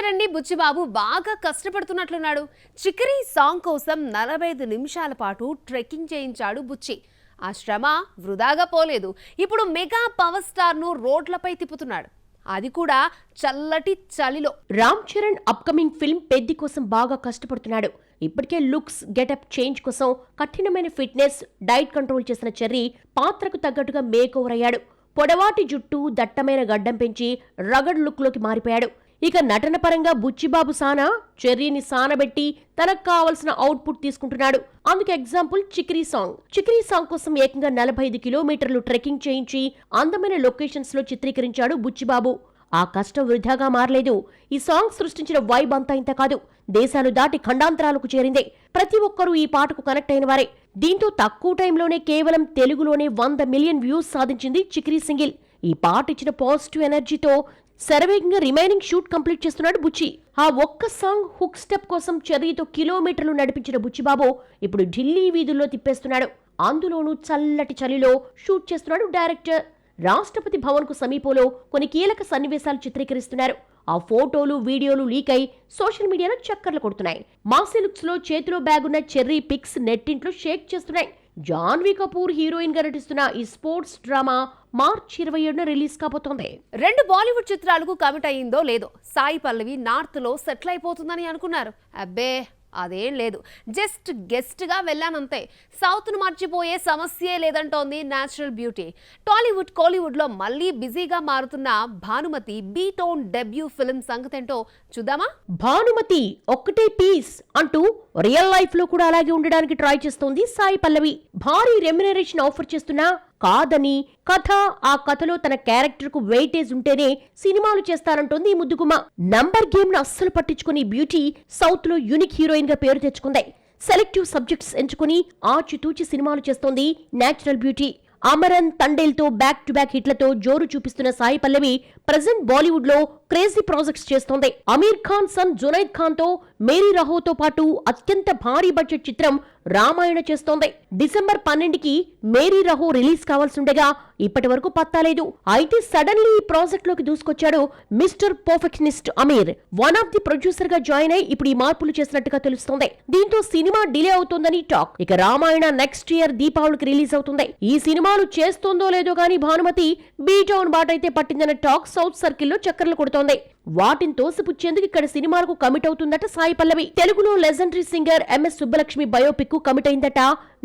చరణ్ ని బుచ్చిబాబు బాగా కష్టపడుతున్నట్లున్నాడు. Chicory song కోసం 45 నిమిషాల పాటు ట్రెక్కింగ్ చేయించాడు బుచ్చి. ఆ శ్రమ వృధాగా పోలేదు. ఇప్పుడు మెగా పవర్ స్టార్ ను రోడ్లపై తిప్పుతున్నాడు, అది కూడా చల్లటి చలిలో. రామ్ చరణ్ అప్కమింగ్ ఫిల్మ్ పెద్ది కోసం బాగా కష్టపడుతున్నాడు. ఇప్పటికే లుక్స్ గెటప్ చేంజ్ కోసం కఠినమైన ఫిట్నెస్ డైట్ కంట్రోల్ చేసిన చెర్రీ పాత్రకు తగ్గట్టుగా మేక్ ఓవర్ అయ్యాడు. పొడవాటి జుట్టు దట్టమైన గడ్డం పెంచి రగడ్ లుక్ లోకి మారిపోయాడు. ఇక నటన పరంగా బుచ్చిబాబు సానా చెర్రీని సానబెట్టి తనకు కావలసిన అవుట్పుట్ తీసుకుంటున్నాడు. అందుకు ఎగ్జాంపుల్ చికరీ సాంగ్ కోసం ఏకంగా 45 కిలోమీటర్లు ట్రెక్కింగ్ చేయించి అందమైన లొకేషన్స్ లో చిత్రీకరించాడు బుచ్చిబాబు. ఆ కష్టం వృధాగా మారలేదు. ఈ సాంగ్ సృష్టించిన వైబ్ అంతా ఇంత కాదు, దేశాలు దాటి ఖండాంతరాలకు చేరిందే. ప్రతి ఒక్కరూ ఈ పాటకు కనెక్ట్ అయిన వారే. దీంతో తక్కువ టైంలోనే కేవలం తెలుగులోనే 100 మిలియన్ వ్యూస్ సాధించింది చికరీ సింగిల్. ఈ పాట ఇచ్చిన పాజిటివ్ ఎనర్జీతో శరవేగంగా రిమైనింగ్ షూట్ కంప్లీట్ చేస్తున్నాడు బుచ్చి. ఆ ఒక్క సాంగ్ హుక్ స్టెప్ కోసం చెర్రీతో కిలోమీటర్లు నడిపించిన బుచ్చిబాబు ఇప్పుడు ఢిల్లీ వీధుల్లో తిప్పేస్తున్నాడు. అందులోనూ చల్లటి చలిలో షూట్ చేస్తున్నాడు డైరెక్టర్. రాష్ట్రపతి భవన్ కు సమీపంలో కొన్ని కీలక సన్నివేశాలు చిత్రీకరిస్తున్నారు. ఆ ఫోటోలు వీడియోలు లీక్ అయి సోషల్ మీడియాలో చక్కర్లు కొడుతున్నాయి. మాసీ లుక్స్ లో చేతిలో బ్యాగ్ ఉన్న చెర్రీ పిక్స్ నెట్టింట్లో షేక్ చేస్తున్నాయి. జాన్వీ కపూర్ హీరోయిన్ గా నటిస్తున్న ఈ స్పోర్ట్స్ డ్రామా మార్చి 27న రిలీజ్ కాబోతోంది. 2 బాలీవుడ్ చిత్రాలకు కమిట్ అయ్యిందో లేదో సాయి పల్లవి నార్త్ లో సెటిల్ అయిపోతుందని అనుకున్నారు. అబ్బే అదేం లేదు, జస్ట్ గెస్ట్ గా వెళ్ళానంతే. సౌత్ ను మర్చిపోయే సమస్యే లేదంటోంది నేచురల్ బ్యూటీ. టాలీవుడ్ కోలీవుడ్ లో మళ్ళీ బిజీగా మారుతున్న Bhanumathi B town debut film సంగతేంటో చూద్దామా. భానుమతి ఒక్కటే పీస్ అంటూ రియల్ లైఫ్ లో కూడా అలాగే ఉండడానికి ట్రై చేస్తోంది సాయి పల్లవి. భారీ రెమ్యునరేషన్ ఆఫర్ చేస్తున్నా కాదని, ఆ కథలో తన క్యారెక్టర్ కు వెయిటేజ్ ఉంటేనే సినిమాలు చేస్తారంటోంది ఈ ముద్దుగుమ్మ. నంబర్ గేమ్ ను అస్సలు పట్టించుకుని బ్యూటీ సౌత్ లో యూనిక్ హీరోయిన్ గా పేరు తెచ్చుకుంది. సెలెక్టివ్ సబ్జెక్ట్స్ ఎంచుకుని ఆచితూచి సినిమాలు చేస్తోంది నేచురల్ బ్యూటీ. అమరన్ తండేల్తో బ్యాక్ టు బ్యాక్ హిట్లతో జోరు చూపిస్తున్న సాయి పల్లవి ప్రెజెంట్ బాలీవుడ్ లో క్రేజీ ప్రాజెక్ట్స్ చేస్తోంది. అమీర్ ఖాన్ సన్ జునైద్ ఖాన్ తో మేరీ రహోతో పాటు అత్యంత భారీ బడ్జెట్ చిత్రం రామాయణ చేస్తోంది. డిసెంబర్ 12కి మేరీ రహో రిలీజ్ కావాల్సిండగా ఇప్పటి వరకు పత్తాలేదు. అయితే సడన్లీ ఈ ప్రాజెక్ట్ లోకి దూసుకొచ్చాడు mister perfectionist Aamir. One of the producer గా జాయిన్ అయి ఇప్పుడు ఈ మార్పులు చేసినట్టుగా తెలుస్తోంది. దీంతో సినిమా డిలే అవుతోందని టాక్. ఇక రామాయణ నెక్స్ట్ ఇయర్ దీపావళికి రిలీజ్ అవుతుంది. ఈ సినిమాలు చేస్తోందో లేదో గానీ భానుమతి బీ టౌన్ బాటైతే పట్టిందన్న టాక్ సౌత్ సర్కిల్లో చక్కర్లు కొడుతోంది. వాటిని తోసిపుచ్చేందుకు ఇక్కడ సినిమాలకు కమిట్ అవుతుందట సాయి పల్లవి. తెలుగులో legendary singer MS Subbulakshmi biopic కు కమిట్ అయిందట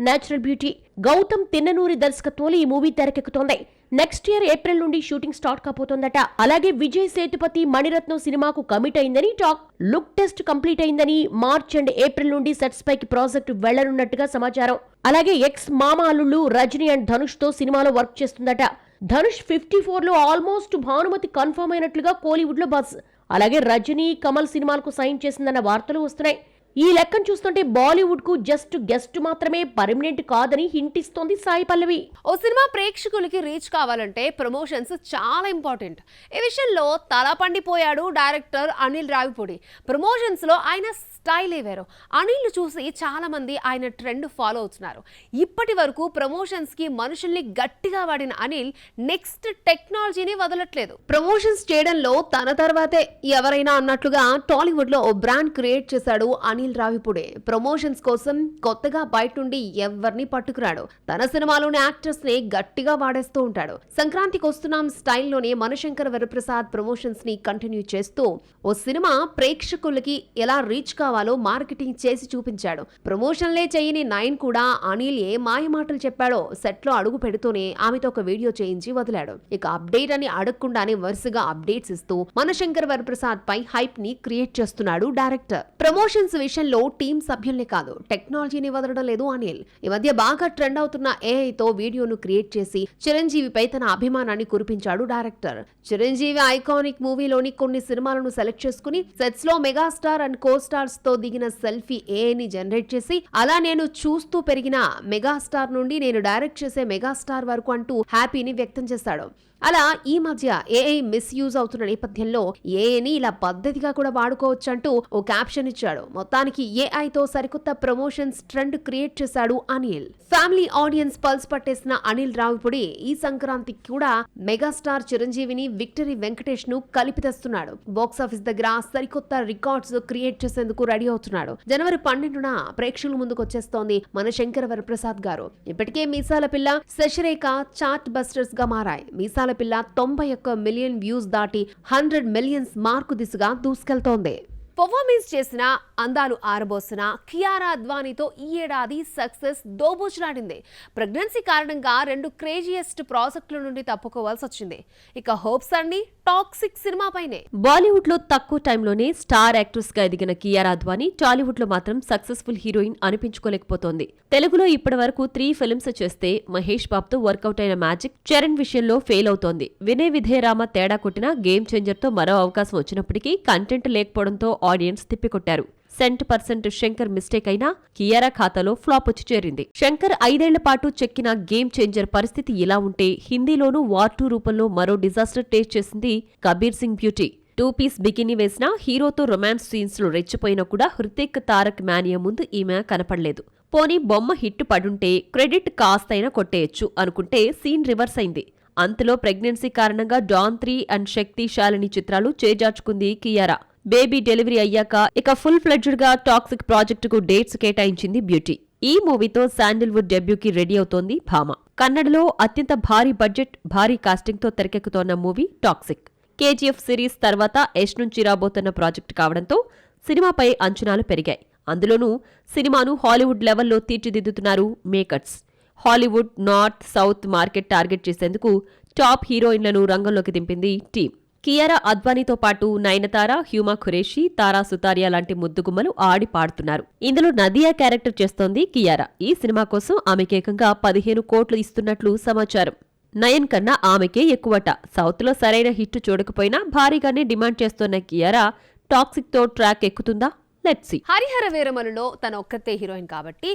నేచురల్ బ్యూటీ. గౌతమ్ తిన్ననూరి దర్శకత్వంలో ఈ మూవీ తెరకెక్కుతోంది. నెక్స్ట్ ఇయర్ ఏప్రిల్ నుండి షూటింగ్ స్టార్ట్ కాబోతోందట. అలాగే విజయ్ సేతుపతి మణిరత్నం సినిమాకు కమిట్ అయిందని టాక్. లుక్ టెస్ట్ కంప్లీట్ అయిందని, మార్చ్ అండ్ ఏప్రిల్ నుండి సెట్స్ పైకి ప్రాజెక్ట్ వెళ్లనున్నట్టుగా సమాచారం. అలాగే ఎక్స్ మామ అల్లుళ్ళు రజనీ అండ్ ధనుష్ తో సినిమాలో వర్క్ చేస్తుందట. ధనుష్ 54లో ఆల్మోస్ట్ భానుమతి కన్ఫర్మ్ అయినట్లుగా కోలీవుడ్ లో బజ్. అలాగే రజనీ కమల్ సినిమాలకు సైన్ చేసిందన్న వార్తలు వస్తున్నాయి. ఈ లెక్కను చూస్తుంటే బాలీవుడ్ కు జస్ట్ గెస్ట్ మాత్రమే పర్మనెంట్ కాదని హింట్ ఇస్తోంది సాయి పల్లవి. ఓ సినిమా ప్రేక్షకులకి రీచ్ కావాలంటే ప్రమోషన్స్ చాలా ఇంపార్టెంట్. ఈ విషయంలో తల పండిపోయాడు డైరెక్టర్ అనిల్ రావిపూడి. ప్రమోషన్స్ లో ఆయన స్టైల్ వేరు. అనిల్ చూసి చాలా మంది ఆయన ట్రెండ్ ఫాలో అవుతున్నారు. ఇప్పటి వరకు ప్రమోషన్స్ కి మనుషుల్ని గట్టిగా వాడిన అనిల్ నెక్స్ట్ టెక్నాలజీని వదలట్లేదు. ప్రమోషన్స్ చేయడంలో తన తర్వాతే ఎవరైనా అన్నట్లుగా టాలీవుడ్ లో ఓ బ్రాండ్ క్రియేట్ చేశాడు అనిల్ రావిపూడి. ప్రమోషన్స్ కోసం కొత్తగా బయట నుండి ఎవరిని పట్టుకురాడు. తన సినిమాలోని యాక్టర్స్ ని గట్టిగా వాడేస్తూ ఉంటాడు. సంక్రాంతికి వస్తున్నాం స్టైల్లోనే మనశంకర్ వరప్రసాద్ ప్రమోషన్స్ ని కంటిన్యూ చేస్తూ ఓ సినిమా ప్రేక్షకులకి ఎలా రీచ్ కావాలో మార్కెటింగ్ చేసి చూపించాడు. ప్రమోషన్లే చేయని నైన్ కూడా అనిల్ ఏ మాయ మాటలు చెప్పాడో సెట్ లో అడుగు పెడుతూనే ఆమెతో ఒక వీడియో చేయించి వదిలాడు. ఇక అప్డేట్ అని అడగకుండానే వరుసగా అప్డేట్స్ ఇస్తూ మనశంకర్ వరప్రసాద్ పై హైప్ ని క్రియేట్ చేస్తున్నాడు డైరెక్టర్. ప్రమోషన్స్ విషయంలో టీం సభ్యుల్ని కాదు టెక్నాలజీని వదలడం లేదు అనిల్. ఈ మధ్య బాగా ట్రెండ్ అవుతున్న ఏఐతో వీడియోను క్రియేట్ చేసి చిరంజీవిపై తన అభిమానాన్ని కురిపించాడు డైరెక్టర్. చిరంజీవి ఐకానిక్ మూవీలోని కొన్ని సినిమాలను సెలెక్ట్ చేసుకుని సెట్స్ లో మెగాస్టార్ అండ్ కో స్టార్స్ తో దిగిన సెల్ఫీ ఏఐని జనరేట్ చేసి అలా నేను చూస్తూ పెరిగిన మెగాస్టార్ నుండి నేను డైరెక్ట్ చేసే మెగాస్టార్ వరకు అంటూ హ్యాపీని వ్యక్తం చేశాడు. అలా ఈ మధ్య ఏఐ మిస్యూజ్ అవుతున్న నేపథ్యంలో ఏఐని ఇలా పద్ధతిగా కూడా వాడుకోవచ్చంటూ ఓ క్యాప్షన్ ఇచ్చాడు. మొత్తానికి ఏఐతో సరికొత్త ప్రమోషన్స్ ట్రెండ్ క్రియేట్ చేశాడు అనిల్. ఫ్యామిలీ ఆడియన్స్ పల్స్ పట్టేసిన అనిల్ రావిపూడి ఈ సంక్రాంతికి కూడా మెగాస్టార్ చిరంజీవిని, విక్టరీ వెంకటేష్ ను కలిపి తెస్తున్నాడు. బాక్సాఫీస్ దగ్గర సరికొత్త రికార్డ్స్ క్రియేట్ చేసేందుకు రెడీ అవుతున్నాడు. జనవరి 12న ప్రేక్షకుల ముందుకు వచ్చేస్తోంది మన శంకర వరప్రసాద్ గారు. ఇప్పటికే మీసాల పిల్ల, శశిరేఖ చార్ట్ బస్టర్స్ గా మారాయి. మీసాల పిల్ల 91 మిలియన్ వ్యూస్ దాటి 100 మిలియన్స్ మార్కు దిశగా దూసుకెళ్తోంది. పర్ఫార్మెన్స్ చేసిన, అందాలు ఆరబోసిన కియారా అద్వానీతో ఈ ఏడాది సక్సెస్ దోబూచులాడింది. ప్రెగ్నెన్సీ కారణంగా 2 క్రేజియస్ట్ ప్రాజెక్టుల నుండి తప్పుకోవాల్సి వచ్చింది. ఇక హోప్స్ అన్ని టాక్సిక్ సినిమాపైనే. బాలీవుడ్ లో తక్కువ టైంలోనే స్టార్ యాక్ట్రెస్ గా ఎదిగిన కియారా అద్వానీ టాలీవుడ్ లో మాత్రం సక్సెస్ఫుల్ హీరోయిన్ అనిపించుకోలేకపోతోంది. తెలుగులో ఇప్పటి వరకు 3 ఫిల్మ్స్ చేస్తే మహేష్ బాబుతో వర్కౌట్ అయిన మ్యాజిక్ చరణ్ విషయంలో ఫెయిల్ అవుతోంది. వినయ్ విధేయరామ తేడా కొట్టిన గేమ్ చేంజర్ తో మరో అవకాశం వచ్చినప్పటికీ కంటెంట్ లేకపోవడంతో ఆడియన్స్ తిప్పికొట్టారు. % శంకర్ మిస్టేక్ అయినా కియారా ఖాతాలో ఫ్లాప్ వచ్చి చేరింది. శంకర్ 5 ఏళ్ల పాటు చెక్కిన గేమ్ చేంజర్ పరిస్థితి ఇలా ఉంటే హిందీలోనూ వార్ 2 రూపంలో మరో డిజాస్టర్ టేస్ట్ చేసింది Kabir Singh beauty. 2 piece bikini వేసిన హీరోతో రొమాన్స్ సీన్స్ లో రెచ్చిపోయినా కూడా హృతిక్ తారక్ మానియా ముందు ఈమె కనపడలేదు. పోనీ బొమ్మ హిట్ పడుంటే క్రెడిట్ కాస్తైనా కొట్టేయచ్చు అనుకుంటే సీన్ రివర్స్ అయింది. అంతలో ప్రెగ్నెన్సీ కారణంగా డాన్ 3 అండ్ శక్తి శాలిని చిత్రాలు చేజార్చుకుంది కియారా. బేబీ డెలివరీ అయ్యాక ఇక ఫుల్ ఫ్లెడ్జ్డ్ గా టాక్సిక్ ప్రాజెక్టుకు డేట్స్ కేటాయించింది బ్యూటీ. ఈ మూవీతో శాండిల్వుడ్ డెబ్యూకి రెడీ అవుతోంది భామ. కన్నడలో అత్యంత భారీ బడ్జెట్, భారీ కాస్టింగ్ తో తెరకెక్కుతోన్న మూవీ టాక్సిక్. కేజీఎఫ్ సిరీస్ తర్వాత యష్ నుంచి రాబోతున్న ప్రాజెక్టు కావడంతో సినిమాపై అంచనాలు పెరిగాయి. అందులోనూ సినిమాను హాలీవుడ్ లెవెల్లో తీర్చిదిద్దుతున్నారు makers. Hollywood, north, south market target చేసేందుకు టాప్ హీరోయిన్లను రంగంలోకి దింపింది టీం. కియారా అద్వానీతో పాటు నయనతార, హ్యూమా ఖురేషి, తారా సుతారియా లాంటి ముద్దుగుమ్మలు ఆడి పాడుతున్నారు. ఇందులో నదియా క్యారెక్టర్ చేస్తోంది కియారా. ఈ సినిమా కోసం ఆమెకేకంగా 15 కోట్లు ఇస్తున్నట్లు సమాచారం. నయన్ కన్నా ఆమెకే ఎక్కువట. సౌత్ లో సరైన హిట్ చూడకపోయినా భారీగానే డిమాండ్ చేస్తోన్న కియారా టాక్సిక్ తో ట్రాక్ ఎక్కుతుందా? Let's see. హరిహర వీరమలులో తన ఒక్కతే హీరోయిన్ కాబట్టి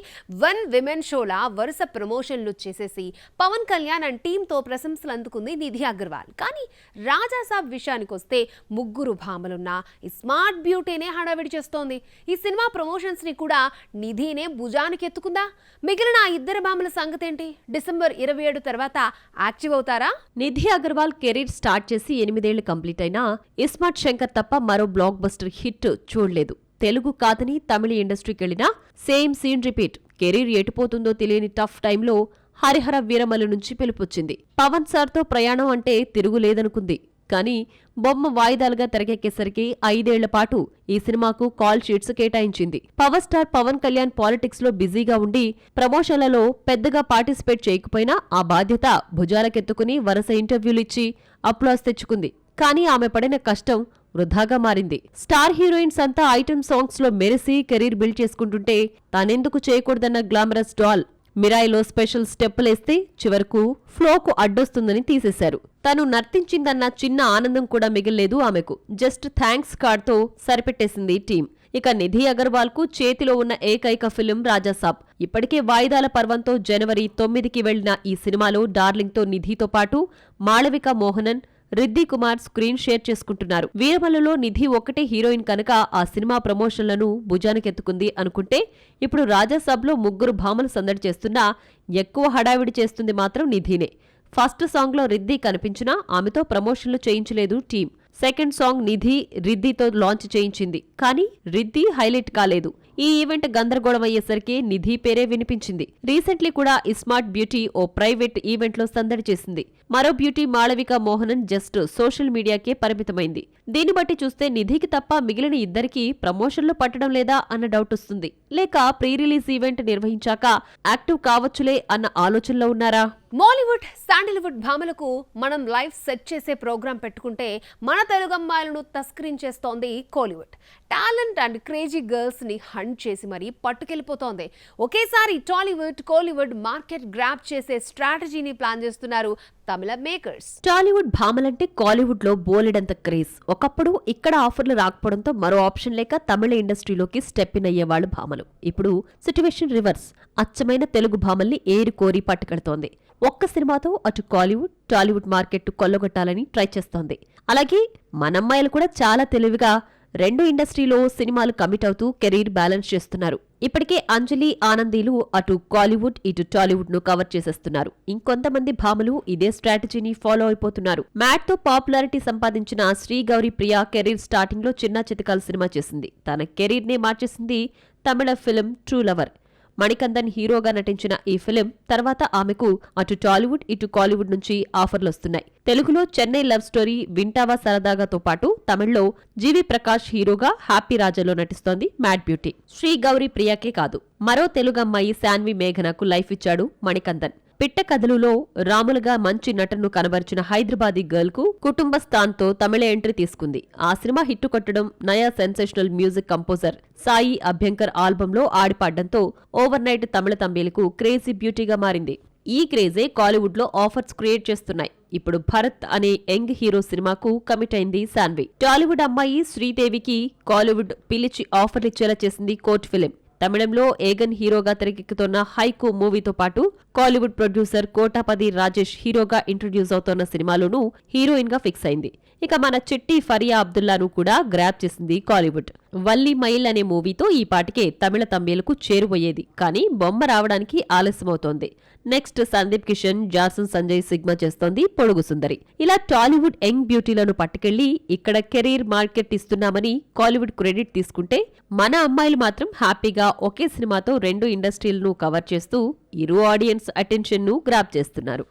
1 విమెన్ షోలా వరుస ప్రమోషన్లు చేసేసి పవన్ కళ్యాణ్ అండ్ టీంతో ప్రశంసలు అందుకుంది నిధి అగర్వాల్. కానీ రాజాసాబ్ విషయానికి వస్తే ముగ్గురు భామలున్నా ఈ స్మార్ట్ బ్యూటీనే హడావిడి చేస్తోంది. ఈ సినిమా ప్రమోషన్స్ ని కూడా నిధినే భుజానికి ఎత్తుకుందా? మిగిలిన ఆ ఇద్దరు భామల సంగతేంటి? డిసెంబర్ 27 తర్వాత యాక్టివ్ అవుతారా? నిధి అగర్వాల్ కెరీర్ స్టార్ట్ చేసి 8 ఏళ్లు కంప్లీట్ అయినా ఇస్మార్ట్ శంకర్ తప్ప మరో బ్లాక్ బస్టర్ హిట్ చూడలేదు. తెలుగు కాదని తమిళ ఇండస్ట్రీకి వెళ్లినా సేమ్ సీన్ రిపీట్. కెరీర్ ఎటుపోతుందో తెలియని టఫ్ టైంలో హరిహర వీరమల్లు నుంచి పిలుపొచ్చింది. పవన్ సార్తో ప్రయాణం అంటే తిరుగులేదనుకుంది. కానీ బొమ్మ వాయిదాలుగా తెరకెక్కేసరికి 5 ఏళ్ల పాటు ఈ సినిమాకు కాల్ షీట్స్ కేటాయించింది. Power star Pawan Kalyan politics లో బిజీగా ఉండి ప్రమోషన్లలో పెద్దగా పార్టిసిపేట్ చేయకపోయినా ఆ బాధ్యత భుజాలకెత్తుకుని వరుస ఇంటర్వ్యూలు ఇచ్చి అప్లాస్ తెచ్చుకుంది. కానీ ఆమె పడిన కష్టం వృధాగా మారింది. స్టార్ హీరోయిన్స్ అంతా ఐటెం సాంగ్స్ లో మెరిసి కెరీర్ బిల్డ్ చేసుకుంటుంటే తానెందుకు చేయకూడదన్న గ్లామరస్ డాల్ మిరాయిలో స్పెషల్ స్టెప్పులేస్తే చివరకు ఫ్లోకు అడ్డొస్తుందని తీసేశారు. తను నర్తించిందన్న చిన్న ఆనందం కూడా మిగిల్లేదు ఆమెకు. జస్ట్ థ్యాంక్స్ కార్డ్తో సరిపెట్టేసింది టీం. ఇక నిధి అగర్వాల్ కు చేతిలో ఉన్న ఏకైక ఫిల్మ్ రాజాసాబ్. ఇప్పటికే వాయిదాల పర్వంతో జనవరి 9కి వెళ్లిన ఈ సినిమాలో డార్లింగ్తో నిధితో పాటు మాళవిక మోహనన్, రిద్ది కుమార్ స్క్రీన్ షేర్ చేసుకుంటున్నారు. వీరమల్లులో నిధి ఒక్కటే హీరోయిన్ కనుక ఆ సినిమా ప్రమోషన్లను భుజానికెత్తుకుంది అనుకుంటే ఇప్పుడు రాజాసాబ్లో ముగ్గురు భామలు సందడి చేస్తున్నా ఎక్కువ హడావిడి చేస్తుంది మాత్రం నిధినే. ఫస్ట్ సాంగ్లో రిద్ది కనిపించినా ఆమెతో ప్రమోషన్లు చేయించలేదు టీం. సెకండ్ సాంగ్ నిధి రిద్దితో లాంచ్ చేయించింది. కానీ రిద్ది హైలైట్ కాలేదు. ఈ ఈవెంట్ గందరగోళం అయ్యేసరికి నిధి పేరే వినిపించింది. రీసెంట్లీ కూడా ఇస్మార్ట్ బ్యూటీ ఓ ప్రైవేట్ ఈవెంట్ లో సందడి చేసింది. మరో beauty Malavika Mohanan just social మీడియాకే పరిమితమైంది. దీన్ని బట్టి చూస్తే నిధికి తప్ప మిగిలిన ఇద్దరికి ప్రమోషన్లు పట్టడం లేదా అన్న డౌట్ వస్తుంది. లేక ప్రీ రిలీజ్ ఈవెంట్ నిర్వహించాక యాక్టివ్ కావచ్చులే అన్న ఆలోచనలో ఉన్నారా? మాలీవుడ్, శాండిల్వుడ్ భామలకు మనం లైఫ్ సెట్ చేసే ప్రోగ్రాం పెట్టుకుంటే మన తెలుగు అమ్మాయిలను తస్కరించేస్తోంది Kollywood. Talent and crazy girls ని హంట్ చేసి మరీ పట్టుకెళ్లిపోతోంది. ఒకేసారి టాలీవుడ్, కోలీవుడ్ మార్కెట్ గ్రాప్ చేసే స్ట్రాటజీని ప్లాన్ చేస్తున్నారు తమిళ మేకర్స్. టాలీవుడ్ భామలంటే కాలీవుడ్ లో బోలెడంత క్రేజ్. ఒకప్పుడు ఇక్కడ ఆఫర్లు రాకపోవడంతో మరో ఆప్షన్ లేక తమిళ ఇండస్ట్రీలోకి స్టెప్ ఇన్ అయ్యేవాళ్లు భామలు. ఇప్పుడు సిట్యువేషన్ రివర్స్. అచ్చమైన తెలుగు భామల్ని ఏరి కోరి పట్టుకెడుతోంది. ఒక్క సినిమాతో అటు కాలీవుడ్ టాలీవుడ్ మార్కెట్ కొల్లగొట్టాలని ట్రై చేస్తోంది. అలాగే మనమ్మాయిలు కూడా చాలా తెలివిగా రెండు ఇండస్ట్రీలో సినిమాలు కమిట్ అవుతూ కెరీర్ బ్యాలెన్స్ చేస్తున్నారు. ఇప్పటికే అంజలి ఆనందీలు అటు కాలీవుడ్ ఇటు టాలీవుడ్ ను కవర్ చేసేస్తున్నారు. ఇంకొంతమంది భామలు ఇదే స్ట్రాటజీని ఫాలో అయిపోతున్నారు. మ్యాట్ తో పాపులారిటీ సంపాదించిన శ్రీగౌరి ప్రియ కెరీర్ స్టార్టింగ్ లో చిన్న చితకాల సినిమా చేసింది. తన కెరీర్ నే మార్చేసింది తమిళ ఫిల్మ్ ట్రూ లవర్. మణికందన్ హీరోగా నటించిన ఈ ఫిలిం తర్వాత ఆమెకు అటు టాలీవుడ్ ఇటు కాలీవుడ్ నుంచి ఆఫర్లొస్తున్నాయి. తెలుగులో చెన్నై లవ్ స్టోరీ వింటావా సరదాగాతో పాటు తమిళ్లో జీవి ప్రకాష్ హీరోగా హ్యాపీ రాజాలో నటిస్తోంది మ్యాడ్ బ్యూటీ. శ్రీ గౌరీ ప్రియాకే కాదు, మరో తెలుగమ్మాయి శాన్వి మేఘనకు లైఫ్ ఇచ్చాడు మణికందన్. పిట్ట కథలులో రాములుగా మంచి నటనను కనబరిచిన హైదరాబాదీ గర్ల్ కు కుటుంబ స్థాన్తో తమిళ ఎంట్రీ తీసుకుంది. ఆ సినిమా హిట్టు కొట్టడం, నయా sensational music composer Sai Abhyankar ఆల్బంలో ఆడిపాడ్డంతో ఓవర్ నైట్ తమిళ తంబేలకు క్రేజీ బ్యూటీగా మారింది. ఈ క్రేజే కాలీవుడ్ లో ఆఫర్స్ క్రియేట్ చేస్తున్నాయి. ఇప్పుడు భరత్ అనే యంగ్ హీరో సినిమాకు కమిట్ అయింది శాన్వి. టాలీవుడ్ అమ్మాయి శ్రీదేవికి కాలీవుడ్ పిలిచి ఆఫర్లిచ్చేలా చేసింది కోర్ట్ ఫిలిం. తమిళంలో ఏగన్ హీరోగా తెరకెక్కుతున్న హైకో మూవీతో పాటు కాలీవుడ్ ప్రొడ్యూసర్ కోటాపతి రాజేష్ హీరోగా ఇంట్రడ్యూస్ అవుతోన్న సినిమాలోనూ హీరోయిన్ గా ఫిక్స్ అయింది. ఇక మన చిట్టి ఫరియా అబ్దుల్లాను కూడా గ్రాప్ చేసింది కాలీవుడ్. వల్లి మైల్ అనే మూవీతో ఈ పాటికే తమిళ తంబేలకు చేరువయ్యేది. కానీ బొమ్మ రావడానికి ఆలస్యమవుతోంది. నెక్స్ట్ సందీప్ కిషన్, జాసన్ సంజయ్ సిగ్మా చేస్తోంది పొడుగు సుందరి. ఇలా టాలీవుడ్ యంగ్ బ్యూటీలను పట్టుకెళ్లి ఇక్కడ కెరీర్ మార్కెట్ ఇస్తున్నామని కాలీవుడ్ క్రెడిట్ తీసుకుంటే, మన అమ్మాయిలు మాత్రం హ్యాపీగా ఒకే సినిమాతో రెండు ఇండస్ట్రీలను కవర్ చేస్తూ ఇరు ఆడియన్స్ అటెన్షన్ ను గ్రాప్ చేస్తున్నారు.